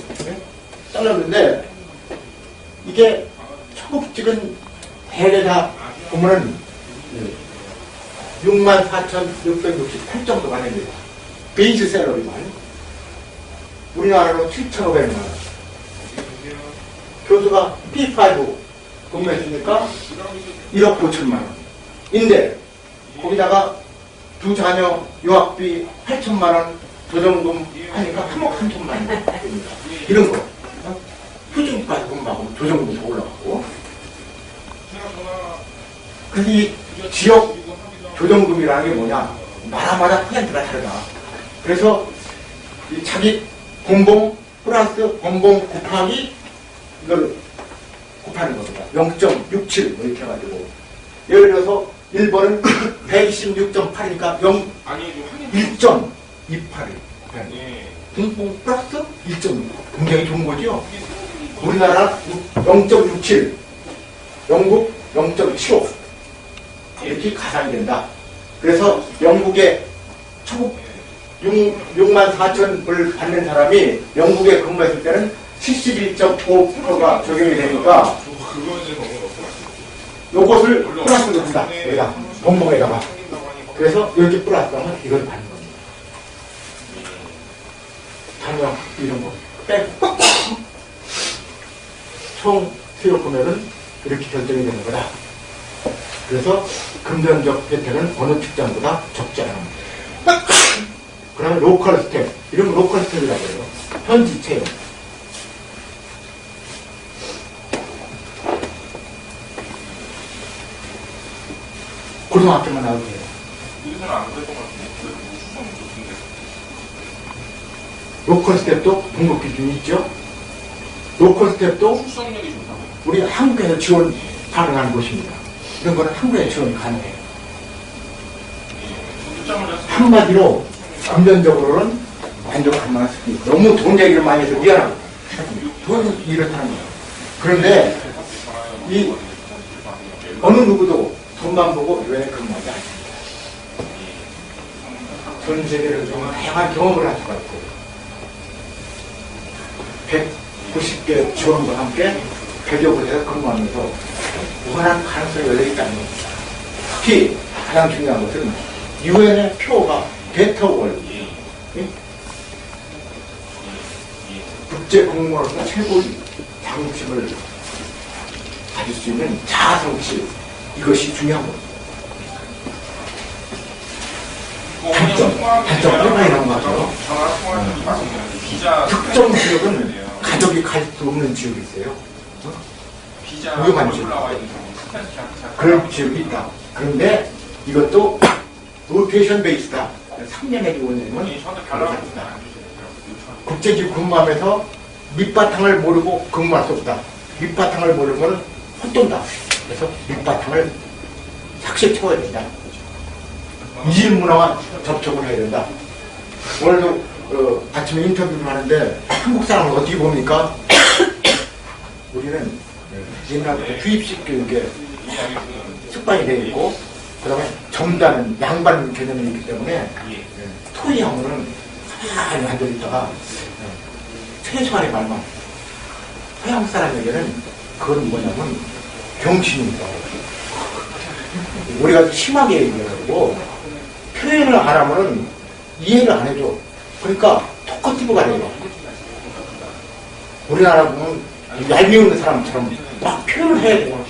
잘랐는데 이게 초급직은 대개 다 보면은 64,668 정도가 됩니다. 베이스 셀러리만. 우리나라로 7,500만 원. 교수가 P5 근무했으니까 1억 5천만 원. 인데 거기다가 두 자녀 유학비 8천만 원 조정금 하니까 3억 3천만 원. 이런 거. 표준까지 근무하고 조정금이 더 올라가고. 그래서 이 지역 조정금이라는 게 뭐냐? 나라마다 퍼센트가 다르다. 그래서 이 자기 본봉 플러스 본봉 곱하기 이걸 곱하는 겁니다. 0.67 뭐 이렇게 해가지고 예를 들어서 1번은 126.8이니까 1.28을 본봉 플러스 1.2 굉장히 좋은 거죠. 우리나라 0.67 영국 0.75 이렇게 가산이 된다. 그래서 영국의 초급 64,000불 받는 사람이 영국에 근무했을 때는 71.5%가 적용이 되니까 요것을 플러스 넣는다. 여기다 본봉에다가. 그래서 이렇게 플러스 하면 이걸 받는 겁니다. 단역 이런 거 빼고 총 수요 금액은 이렇게 결정이 되는 거다. 그래서 금전적 혜택은 어느 직장보다 적지 않은 겁니다. 그 다음에 로컬 스텝. 이런 거 로컬 스텝이라고 해요. 현지 채용. 고등학교만 나오면 돼요. 로컬 스텝도 등록 기준이 있죠. 로컬 스텝도 우리 한국에서 지원 가능한 곳입니다. 이런 거는 한국에 지원이 가능해요. 한마디로 금전적으로는 만족할 만한 수준이 너무 돈 얘기를 많이 해서 미안하고 돈 이렇다는 거예요. 그런데 이 어느 누구도 돈만 보고 왜 근무하지 않습니다. 전 세계를 좀 다양한 경험을 할 수가 있고 190개 지원과 함께 100여 곳에서 근무하면서 무한한 가능성이 열려있다는 겁니다. 특히 가장 중요한 것은 유엔의 표가 베터 월드 국제 공무원으로서 최고의 자긍심을 가질 수 있는 자아성취 이것이 중요한 겁니다. 단점 얼마나 이런 거죠. 특정 지역은 가족이 갈 수 없는 지역이 있어요. 위험한 지역. 그런 지역이 있다. 그런데 이것도 로테이션 베이스다. 3년에 오는 건 별로 아니다. 국제기구 근무하면서 밑바탕을 모르고 근무할 수 없다. 밑바탕을 모르면 헛돈다. 그래서 밑바탕을 삭실 채워야 된다. 이질 문화와 접촉을 해야 된다. 오늘도 아침에 인터뷰를 하는데 한국 사람을 어떻게 봅니까? 우리는 옛날부터 주입식 교육에 습관이 되어 있고 그 다음에 점다는 양반 개념이 있기 때문에 토의하면은 가만히 앉아있다가 최소한의 말만 서양 사람에게는 그건 뭐냐면 병신입니다. 우리가 심하게 얘기하고 표현을 안 하면은 이해를 안 해줘. 그러니까 토커티브가 돼요. 우리나라 보면 얄미운 사람처럼 막 표현을 해야 돼요.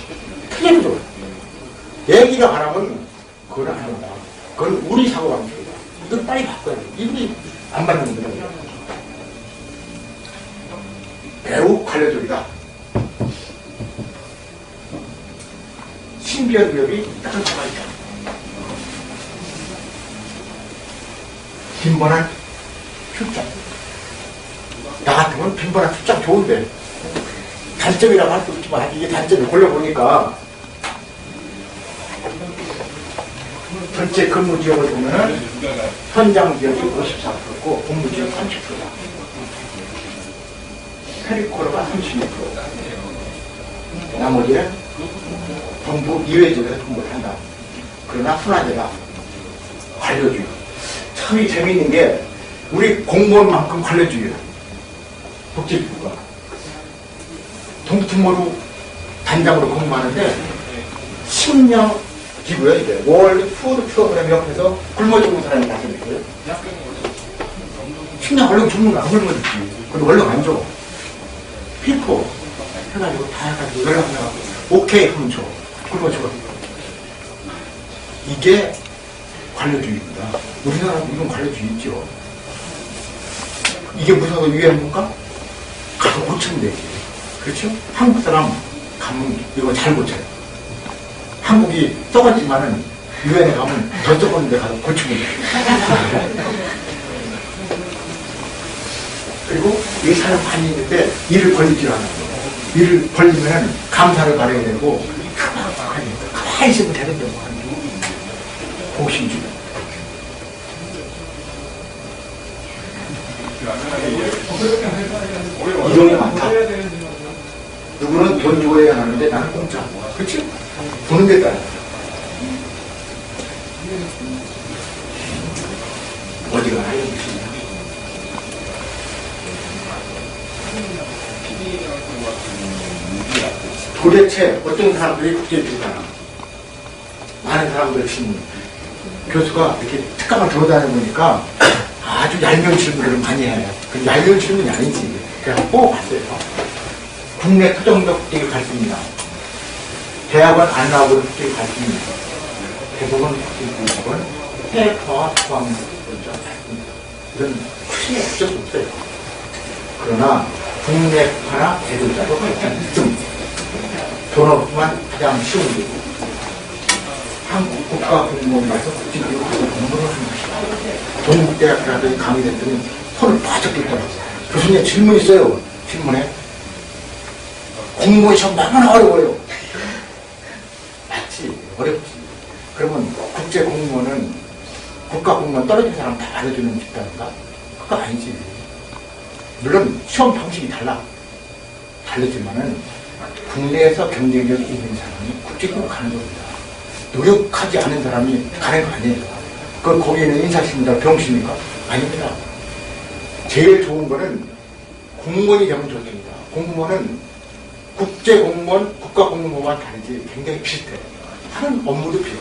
틀려줘. 얘기를 안 하면 그건 안 된다. 그건 우리 사고방식이다. 이건 빨리 바꿔야 돼. 이분이 안 받는 거예요. 매우 관료적이다. 신비한 위협이 따를 수가 있다. 빈번한 출장. 나 같으면 빈번한 출장 좋은데 단점이라고 할 수 없지만 이게 단점을 골라보니까 전체 근무 지역을 보면 현장 지역이 54%고 본부 지역 30%다. 페리코로가 36%. 나머지는 본부 이외 지역에서 근무를 한다. 그러나 순화제가 관료주의. 참 재미있는 게 우리 공무원만큼 관료주의예요. 복지기구가. 동특모로 단장으로 근무하는데 10년 기구야 이게. 월드 푸드 프로그램 옆에서 굶어 죽는 사람이 다섯 있고요. 10년 얼른 죽는 거야. 굶어 죽지. 근데 얼른 안 줘. 피포 해가지고 다 해가지고 연락해가지고 오케이 하면 줘. 굶어 죽어. 이게 관료주의입니다. 우리나라도 이런 관료주의 있죠. 이게 무서워서 유행인가? 가서 고치면 되지. 그렇죠? 한국 사람 가면 이거 잘 고쳐요. 한국이 썩었지만은 유엔에 가면 더 썩었는데 가서 고치면 돼요. 그리고 이 사람 많이 있는데 일을 벌리질 않아요. 일을 벌리면 감사를 받아야 되고 가만히 있으면 되는데 뭐 하는 공신주의. 이동이 많다. 누구는 돈 주고 해야 하는데 나는 공짜. 그렇지? 보는 데 따라. 어디가 나요? 도대체 어떤 사람들이 국제주의잖아. 많은 사람들 지금 교수가 이렇게 특강을 들어다녀 보니까 아주 얄미운 질문을 많이 해요. 그 얄미운 질문이 아니지. 그냥 뽑아봤어요. 국내 토종적 국제를 가르칩니다. 대학원 안 나오고 국제를 가르칩니다. 대부분 국제교육은 해외와 포함 이런 크게 어쩔 수 없어요. 그러나 국내파나 대들자도 좀 돈 없지만 가장 쉬운 게 한국 국가공무원에서 국제교육을 공부를 하는 것이다. 동국대학교라도 강의됐더니 손을 바짝 들더라고요. 교수님 질문 있어요. 질문에 공무원 시험 너무나 어려워요. 맞지, 어렵지. 그러면 국제 공무원은 국가 공무원 떨어진 사람 다 알아주는 집단인가? 그거 아니지. 물론 시험 방식이 다르지만은 국내에서 경쟁력이 있는 사람이 국제기구 가는 겁니다. 노력하지 않은 사람이 가는 거 아니에요. 그 거기에는 인사십니까? 병십니까? 아닙니다. 제일 좋은 거는 공무원이 되면 좋습니다. 공무원은 국제공무원, 국가공무원과 다르지 굉장히 비슷해. 하는 업무도 비슷해.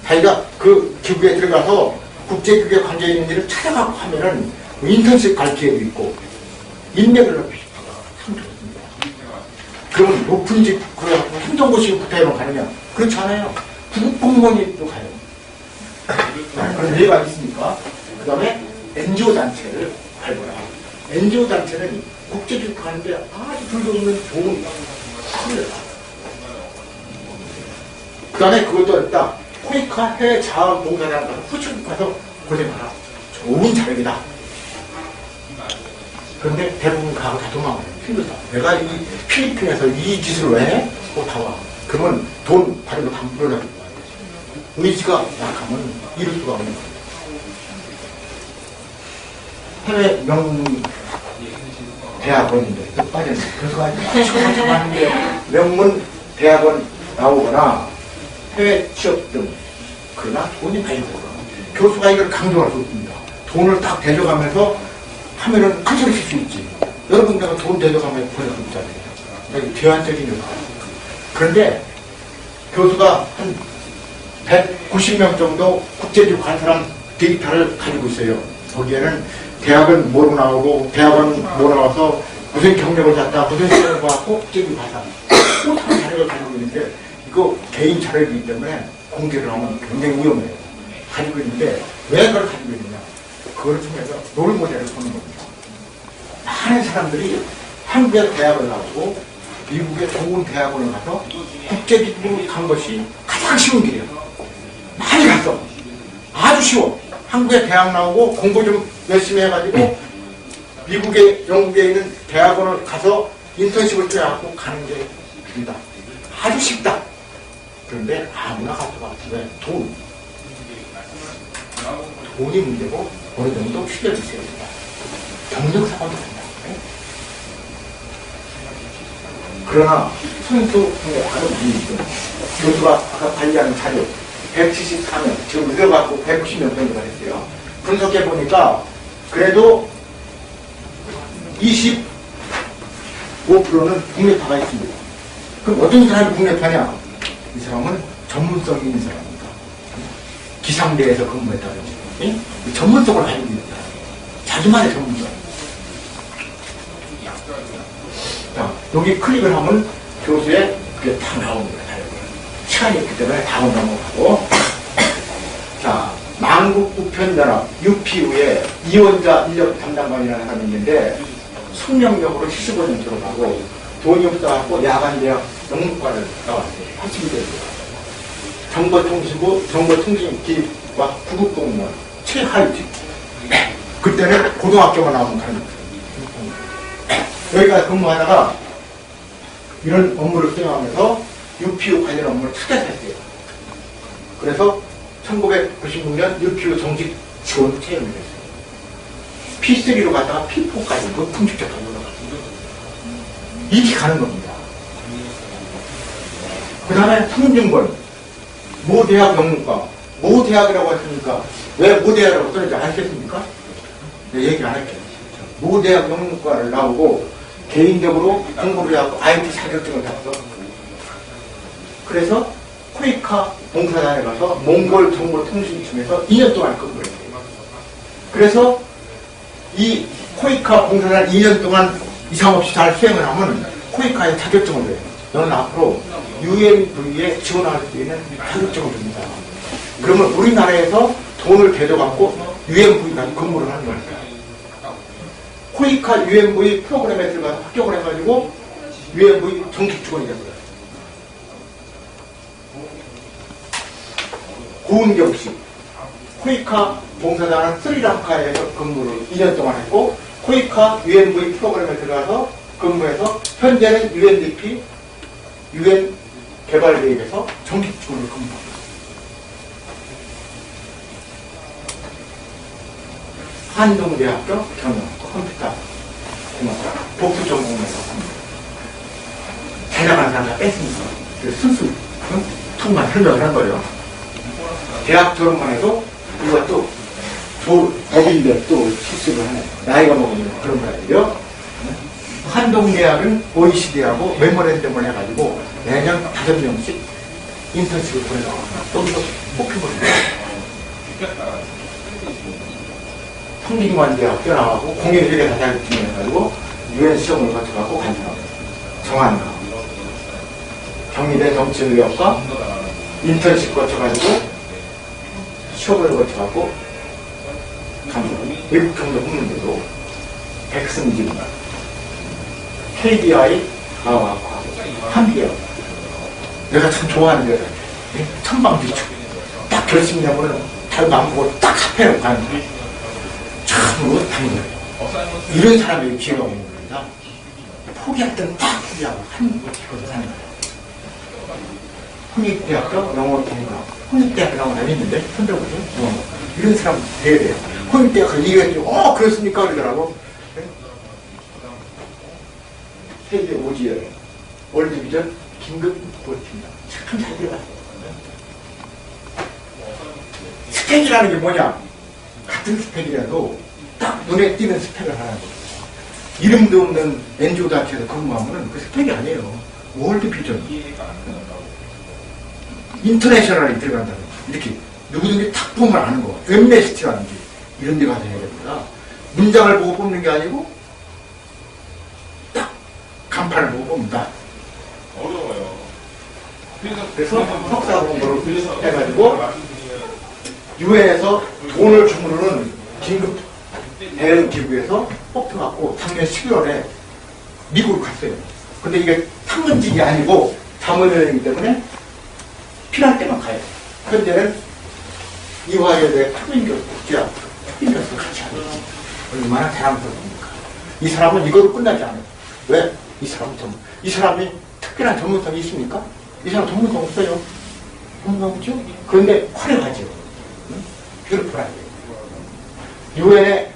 자기가 그 기구에 들어가서 국제기구에 관계있는 일을 찾아가고 하면은 인턴십 갈 기회도 있고 인맥을 넓힐 수 있고 참 좋습니다. 그러면 높은 집, 그래갖고 행정고시 국회에만 가느냐? 그렇지 않아요. 국공무원이 또 가요. 그런 예가 있으니까. 그 다음에 NGO 단체를 발굴하. NGO 단체는 국제기구 가는데 아주 불도 있는 좋은 큰일. 그 다음에 그것도 어렵다. 코이카 해외 자원봉사단 가서 후출 가서 고생하라. 좋은 자격이다. 그런데 대부분 가고 다 도망가요. 힘들다. 내가 이 필리핀에서 이 짓을 왜 해? 다 와. 그러면 돈 바르고 다 물어내고 와요. 의지가 약하면 이룰 수가 없는 거예요. 해외 명문 대학원인데 또 빠졌네. 교수가 하는데 명문 대학원 나오거나 해외 취업 등 그러나 돈이 많이 들어. 교수가 이걸 강조할 수 없습니다. 돈을 딱 대줘가면서 하면은 큰 소리 칠 수 있지. 여러분 내가 돈 대줘가면서 보낼 수 있잖아요. 제한적인 요소. 그런데 교수가 한 190명 정도 국제적으로 간 사람 데이터를 가지고 있어요. 거기에는 대학은 뭐로 나오고 대학원 뭐 나와서 무슨 경력을 갖다 무슨 시험을 봐갖고 국제적으로 가서 못하는 자료를 가지고 있는데 이거 개인 자료이기 때문에 공개를 하면 굉장히 위험해요. 가지고 있는데 왜 그걸 가지고 있느냐. 그걸 통해서 롤모델을 보는 겁니다. 많은 사람들이 한국의 대학을 나오고 미국의 좋은 대학원을 가서 국제적으로 간 것이 가장 쉬운 길이에요. 많이 갔어. 아주 쉬워. 한국에 대학 나오고 공부 좀 열심히 해가지고 미국에 영국에 있는 대학원을 가서 인턴십을 뛰어갖고 가는 게 길다. 아주 쉽다. 그런데 아무나 갈 수가 없어요. 돈이 문제고 어느 정도 실력이 있어야 된다. 경력사관도 된다. 그러나 선수 중에 다른 분이 있죠. 교수가 아까 관리하는 자료 174명, 지금 늦어갖고 190명 정도가 됐어요. 분석해 보니까 그래도 25%는 국내파가 있습니다. 그럼 어떤 사람이 국내파냐? 이 사람은 전문성이 있는 사람입니다. 기상대에서 근무했다든지 전문성을 가지고 있는 사람. 자기만의 전문성. 자, 여기 클릭을 하면 교수의 그게 다 나옵니다. 시간이 있기 때문에 다음 넘어가고. 자, 만국우편연합 UPU에 이원자 인력 담당관이라는 사람이 있는데 숙명력으로 75년 들어가고 돈이 없어갖고 야간대학 영문과를 나왔어요. 80대. 정보통신부 정보통신기획과 구급공무원 최하위직. 그때는 고등학교만 나오면 가는 거예요. 여기가 근무하다가 이런 업무를 수행하면서 UPU 관련 업무를 찾아서 했어요. 그래서 1996년 UPU 정식 지원 채용을 했어요. P3로 갔다가 P4까지 높은 직접으로 올라갔어요. 이렇게 가는 겁니다. 그 다음에 성진권, 모대학 영문과, 모대학이라고 했으니까 왜 모대학이라고 써있지 않겠습니까? 네, 얘기 안 할게요. 모대학 영문과를 나오고 개인적으로 공부를 하고 IT 자격증을 땄어. 그래서 코이카 봉사단에 가서 몽골 정보통신팀에서 2년 동안 근무를 했어요. 그래서 이 코이카 봉사단 2년 동안 이상 없이 잘 수행을 하면 코이카에 자격증을 줘요. 너는 앞으로 UNV에 지원할 수 있는 자격증을 줍니다. 그러면 우리나라에서 돈을 대줘갖고 UNV가 근무를 하는 거니까. 코이카 UNV 프로그램에 들어가서 합격을 해가지고 UNV 정식 직원이 됐어요. 고은경 씨, 코이카 봉사단은 스리랑카에서 근무를 2년 동안 했고 코이카 UNV 프로그램에 들어가서 근무해서 현재는 UNDP, UN 개발대회에서 정식 직원으로 근무합니다. 한동대학교 경영 컴퓨터 공학과 복수 전공에서 잘 나가는 사람 다 뺐습니다. 순수 툭만 설명을 한 거예요. 대학 졸업만 해도 이것도 법인데 또 실습을 하네. 나이가 먹으면 그런 거예요. 한동대학은 OECD하고 메모랜덤을 해가지고 매년 5명씩 인턴십을 보내서 여기서 뽑혀버립니다. 성균관대학교 나가고 공인회계 자격증을 해가지고 UN 시험을 거쳐가고 간 사람. 정한가. 경희대 정치의학과 인턴십 거쳐가지고 시험을 거쳐가고 간 사람. 외국 경력 없는데도 백승진, KDI 가와과 한비요. 내가 참 좋아하는 데가 천방지축. 딱 결심하면 잘 마음먹고 딱 합해놓고 가는 거예요. 참 못하는 거예요. 이런 사람에게 기회가 오는 겁니다. 포기할 때는 딱 포기하고 한국에서 사는 거예요. 홍익대학교 영어 전공, 홍익대학교 나오고 다녔는데 손들어보세요. 이런 사람 돼야 돼요. 홍익대학교 이랬더니 그렇습니까? 그러더라고. 세계 5지에 월드비전 긴급 구호팀이다. 참 잘 들어갔어요. 스펙이라는 게 뭐냐? 같은 스펙이라도 딱 눈에 띄는 스펙을 하는 거예요. 이름도 없는 NGO 단체에서 근무하면 그 스펙이 아니에요. 월드비전. 인터내셔널이 들어간다는 거예요. 이렇게 누구든지 탁 보면 아는 거. 웹메시티라는지 이런 데 가서 해야 됩니다. 문장을 보고 뽑는 게 아니고 딱 간판을 보고 뽑는다. 어려워요. 그래서 석사 공부를 해가지고 유엔에서 돈을 주문하는 긴급 대응 기구에서 뽑혀갖고 작년 11월에 미국을 갔어요. 근데 이게 상근직이 아니고 자문여행이기 때문에 필요할 때만 가요. 현재는 이화여대 특임교수, 국제학 특임교수 같이 하고 있어요. 얼마나 자랑스럽습니까? 이 사람은 이거로 끝나지 않아요. 왜? 이 사람이 특별한 전문성이 있습니까? 이 사람 전문성 없어요. 전문성 없죠? 그런데 화려하죠. 뷰티풀하게. 유엔에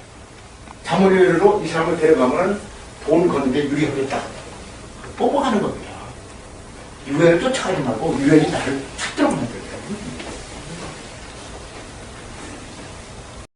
자문위원으로 이 사람을 데려가면 돈 거는 게 유리하겠다. 뽑아가는 겁니다. 유엔을 쫓아가지 말고 유엔이 나를 찾도록 만들어요.